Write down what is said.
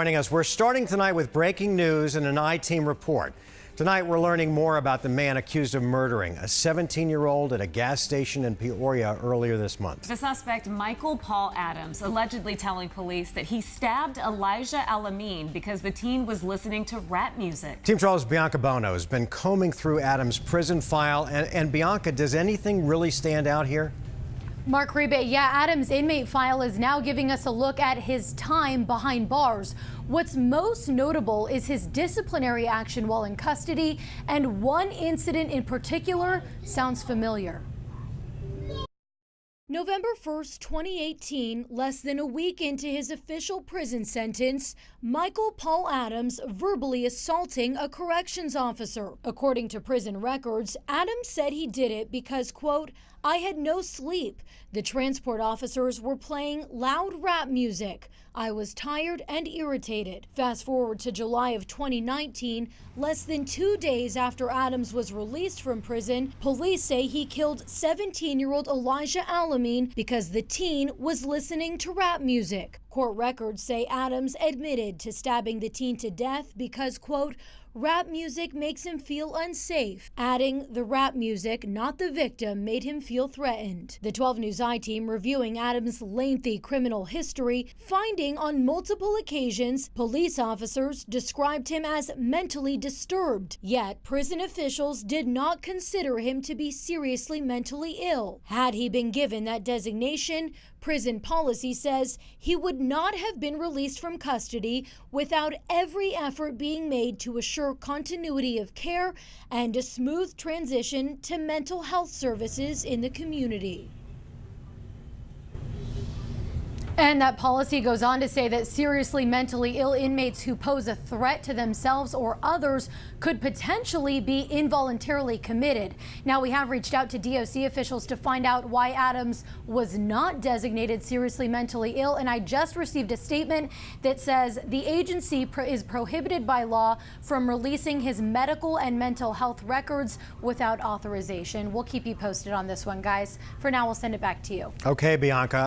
Joining us, we're starting tonight with breaking news and an I-Team report. Tonight, we're learning more about the man accused of murdering a 17-year-old at a gas station in Peoria earlier this month. The suspect, Michael Paul Adams, allegedly telling police that he stabbed Elijah Al-Amin because the teen was listening to rap music. Team 12's Bianca Bono has been combing through Adams' prison file. And Bianca, does anything really stand out here? Mark Rebe, yeah, Adams' inmate file is now giving us a look at his time behind bars. What's most notable is his disciplinary action while in custody, and one incident in particular sounds familiar. November 1st, 2018, less than a week into his official prison sentence, Michael Paul Adams verbally assaulting a corrections officer. According to prison records, Adams said he did it because, quote, "I had no sleep. The transport officers were playing loud rap music. I was tired and irritated." Fast forward to July of 2019, less than 2 days after Adams was released from prison, police say he killed 17-year-old Elijah Al-Amin because the teen was listening to rap music. Court records say Adams admitted to stabbing the teen to death because, quote, "Rap music makes him feel unsafe," adding the rap music, not the victim, made him feel threatened. The 12 News I-Team reviewing Adams' lengthy criminal history, finding on multiple occasions police officers described him as mentally disturbed. Yet prison officials did not consider him to be seriously mentally ill. Had he been given that designation, prison policy says he would not have been released from custody without every effort being made to assure continuity of care and a smooth transition to mental health services in the community. And that policy goes on to say that seriously mentally ill inmates who pose a threat to themselves or others could potentially be involuntarily committed. Now, we have reached out to DOC officials to find out why Adams was not designated seriously mentally ill, and I just received a statement that says the agency is prohibited by law from releasing his medical and mental health records without authorization. We'll keep you posted on this one, guys. For now, we'll send it back to you. Okay, Bianca.